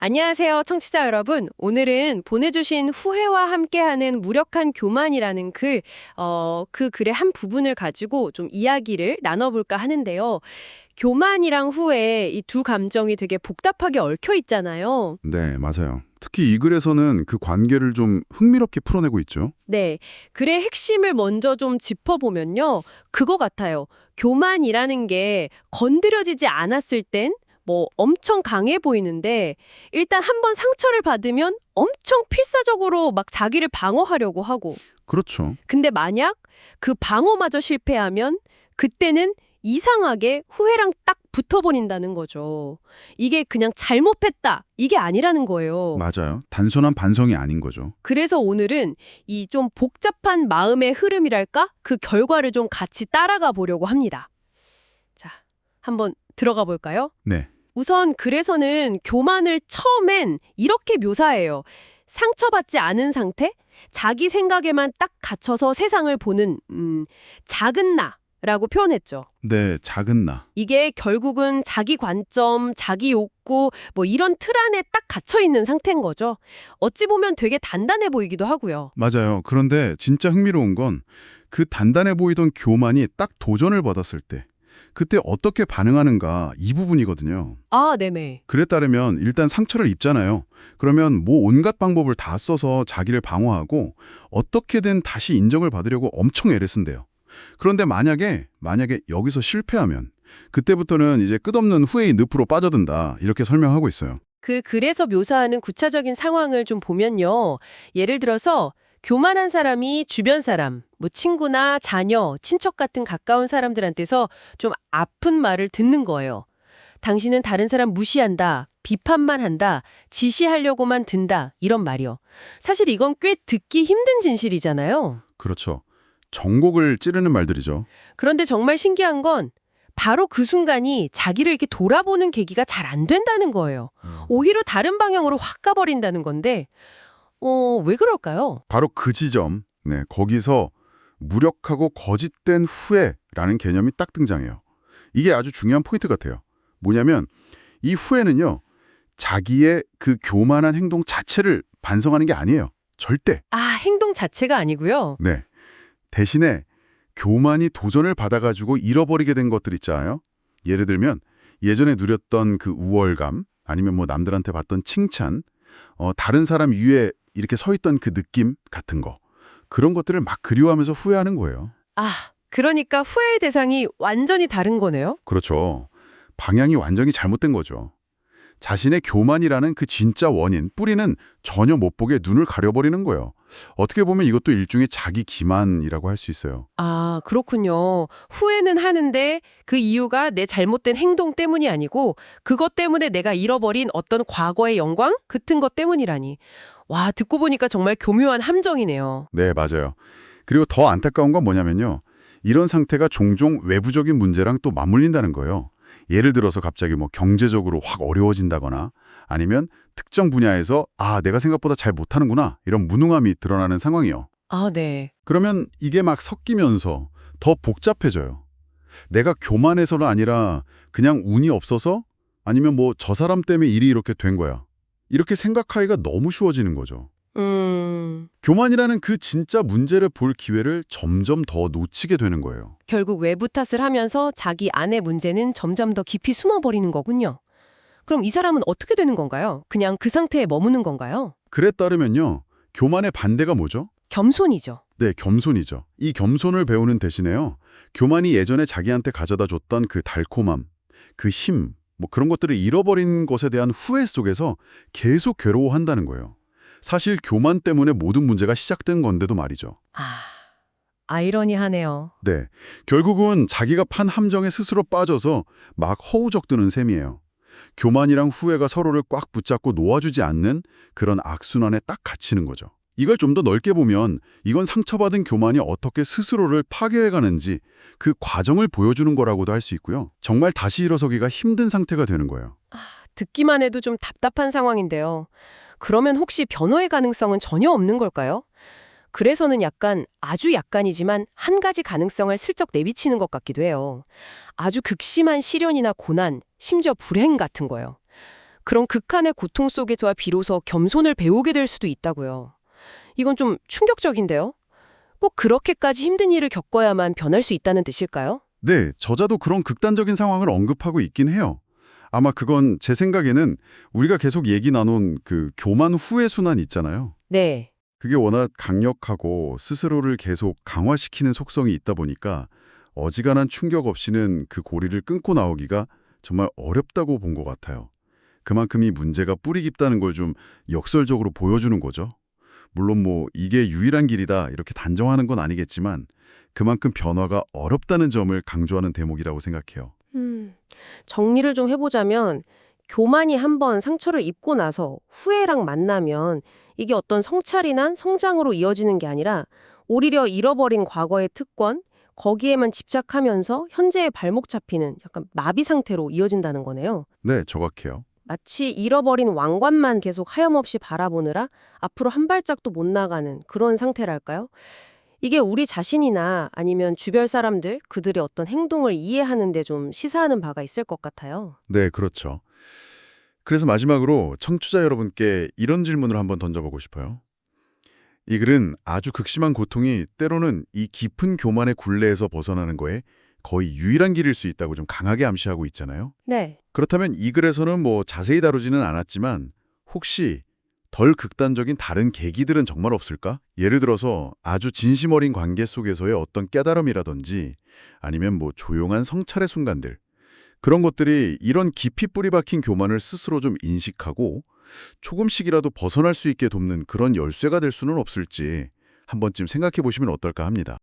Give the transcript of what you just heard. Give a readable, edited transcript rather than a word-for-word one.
안녕하세요, 청취자 여러분. 오늘은 보내주신 후회와 함께하는 무력한 교만이라는 그 글의 한 부분을 가지고 좀 이야기를 나눠볼까 하는데요. 교만이랑 후회, 이 두 감정이 되게 복잡하게 얽혀 있잖아요. 네, 맞아요. 특히 이 글에서는 그 관계를 좀 흥미롭게 풀어내고 있죠. 네, 글의 핵심을 먼저 좀 짚어보면요. 그거 같아요. 교만이라는 게 건드려지지 않았을 땐 엄청 강해 보이는데 일단 한번 상처를 받으면 엄청 필사적으로 막 자기를 방어하려고 하고 그렇죠. 근데 만약 그 방어마저 실패하면 그때는 이상하게 후회랑 딱 붙어버린다는 거죠. 이게 그냥 잘못했다 이게 아니라는 거예요. 맞아요. 단순한 반성이 아닌 거죠. 그래서 오늘은 이 좀 복잡한 마음의 흐름이랄까? 그 결과를 좀 같이 따라가 보려고 합니다. 자, 한번 들어가 볼까요? 네. 우선 글에서는 교만을 처음엔 이렇게 묘사해요. 상처받지 않은 상태? 자기 생각에만 딱 갇혀서 세상을 보는 작은 나라고 표현했죠. 네, 작은 나. 이게 결국은 자기 관점, 자기 욕구 이런 틀 안에 딱 갇혀 있는 상태인 거죠. 어찌 보면 되게 단단해 보이기도 하고요. 맞아요. 그런데 진짜 흥미로운 건 그 단단해 보이던 교만이 딱 도전을 받았을 때 그때 어떻게 반응하는가 이 부분이거든요. 아, 네네. 글에 따르면 일단 상처를 입잖아요. 그러면 뭐 온갖 방법을 다 써서 자기를 방어하고 어떻게든 다시 인정을 받으려고 엄청 애를 쓴대요. 그런데 만약에 여기서 실패하면 그때부터는 이제 끝없는 후회의 늪으로 빠져든다 이렇게 설명하고 있어요. 그 글에서 묘사하는 구체적인 상황을 좀 보면요. 예를 들어서 교만한 사람이 주변 사람, 친구나 자녀, 친척 같은 가까운 사람들한테서 좀 아픈 말을 듣는 거예요. 당신은 다른 사람 무시한다, 비판만 한다, 지시하려고만 든다, 이런 말이요. 사실 이건 꽤 듣기 힘든 진실이잖아요. 그렇죠. 정곡을 찌르는 말들이죠. 그런데 정말 신기한 건 바로 그 순간이 자기를 이렇게 돌아보는 계기가 잘 안 된다는 거예요. 오히려 다른 방향으로 확 가버린다는 건데, 왜 그럴까요? 바로 그 지점, 네, 거기서 무력하고 거짓된 후회라는 개념이 딱 등장해요. 이게 아주 중요한 포인트 같아요. 뭐냐면 이 후회는요, 자기의 그 교만한 행동 자체를 반성하는 게 아니에요. 절대. 아, 행동 자체가 아니고요. 네. 대신에 교만이 도전을 받아가지고 잃어버리게 된 것들 있잖아요. 예를 들면 예전에 누렸던 그 우월감, 아니면 뭐 남들한테 받던 칭찬, 다른 사람 위에 이렇게 서 있던 그 느낌 같은 거. 그런 것들을 막 그리워하면서 후회하는 거예요. 아, 그러니까 후회의 대상이 완전히 다른 거네요? 그렇죠. 방향이 완전히 잘못된 거죠. 자신의 교만이라는 그 진짜 원인, 뿌리는 전혀 못 보게 눈을 가려버리는 거예요. 어떻게 보면 이것도 일종의 자기 기만이라고 할 수 있어요. 아, 그렇군요. 후회는 하는데 그 이유가 내 잘못된 행동 때문이 아니고 그것 때문에 내가 잃어버린 어떤 과거의 영광 같은 것 때문이라니. 와, 듣고 보니까 정말 교묘한 함정이네요. 네, 맞아요. 그리고 더 안타까운 건 뭐냐면요. 이런 상태가 종종 외부적인 문제랑 또 맞물린다는 거예요. 예를 들어서 갑자기 뭐 경제적으로 확 어려워진다거나 아니면 특정 분야에서 내가 생각보다 잘 못하는구나 이런 무능함이 드러나는 상황이요. 아, 네. 그러면 이게 막 섞이면서 더 복잡해져요. 내가 교만해서가 아니라 그냥 운이 없어서 아니면 뭐 저 사람 때문에 일이 이렇게 된 거야. 이렇게 생각하기가 너무 쉬워지는 거죠. 교만이라는 그 진짜 문제를 볼 기회를 점점 더 놓치게 되는 거예요. 결국 외부 탓을 하면서 자기 안의 문제는 점점 더 깊이 숨어버리는 거군요. 그럼 이 사람은 어떻게 되는 건가요? 그냥 그 상태에 머무는 건가요? 글에 따르면요. 교만의 반대가 뭐죠? 겸손이죠. 네, 겸손이죠. 이 겸손을 배우는 대신에요. 교만이 예전에 자기한테 가져다 줬던 그 달콤함, 그 힘, 뭐 그런 것들을 잃어버린 것에 대한 후회 속에서 계속 괴로워한다는 거예요. 사실 교만 때문에 모든 문제가 시작된 건데도 말이죠. 아, 아이러니하네요. 네, 결국은 자기가 판 함정에 스스로 빠져서 막 허우적드는 셈이에요. 교만이랑 후회가 서로를 꽉 붙잡고 놓아주지 않는 그런 악순환에 딱 갇히는 거죠. 이걸 좀 더 넓게 보면 이건 상처받은 교만이 어떻게 스스로를 파괴해가는지 그 과정을 보여주는 거라고도 할 수 있고요. 정말 다시 일어서기가 힘든 상태가 되는 거예요. 듣기만 해도 좀 답답한 상황인데요. 그러면 혹시 변호의 가능성은 전혀 없는 걸까요? 그래서는 아주 약간이지만 한 가지 가능성을 슬쩍 내비치는 것 같기도 해요. 아주 극심한 시련이나 고난, 심지어 불행 같은 거요. 그런 극한의 고통 속에서 비로소 겸손을 배우게 될 수도 있다고요. 이건 좀 충격적인데요? 꼭 그렇게까지 힘든 일을 겪어야만 변할 수 있다는 뜻일까요? 네, 저자도 그런 극단적인 상황을 언급하고 있긴 해요. 아마 그건 제 생각에는 우리가 계속 얘기 나눈 그 교만 후의 순환 있잖아요. 네. 그게 워낙 강력하고 스스로를 계속 강화시키는 속성이 있다 보니까 어지간한 충격 없이는 그 고리를 끊고 나오기가 정말 어렵다고 본 것 같아요. 그만큼 이 문제가 뿌리 깊다는 걸 좀 역설적으로 보여주는 거죠. 물론 뭐 이게 유일한 길이다 이렇게 단정하는 건 아니겠지만 그만큼 변화가 어렵다는 점을 강조하는 대목이라고 생각해요. 정리를 좀 해보자면 교만이 한번 상처를 입고 나서 후회랑 만나면 이게 어떤 성찰이나 성장으로 이어지는 게 아니라 오히려 잃어버린 과거의 특권, 거기에만 집착하면서 현재의 발목 잡히는 약간 마비 상태로 이어진다는 거네요. 네, 정확해요. 마치 잃어버린 왕관만 계속 하염없이 바라보느라 앞으로 한 발짝도 못 나가는 그런 상태랄까요? 이게 우리 자신이나 아니면 주변 사람들, 그들의 어떤 행동을 이해하는 데 좀 시사하는 바가 있을 것 같아요. 네, 그렇죠. 그래서 마지막으로 청취자 여러분께 이런 질문을 한번 던져보고 싶어요. 이 글은 아주 극심한 고통이 때로는 이 깊은 교만의 굴레에서 벗어나는 거에 거의 유일한 길일 수 있다고 좀 강하게 암시하고 있잖아요. 네. 그렇다면 이 글에서는 뭐 자세히 다루지는 않았지만 혹시 덜 극단적인 다른 계기들은 정말 없을까? 예를 들어서 아주 진심 어린 관계 속에서의 어떤 깨달음이라든지 아니면 뭐 조용한 성찰의 순간들 그런 것들이 이런 깊이 뿌리 박힌 교만을 스스로 좀 인식하고 조금씩이라도 벗어날 수 있게 돕는 그런 열쇠가 될 수는 없을지 한 번쯤 생각해 보시면 어떨까 합니다.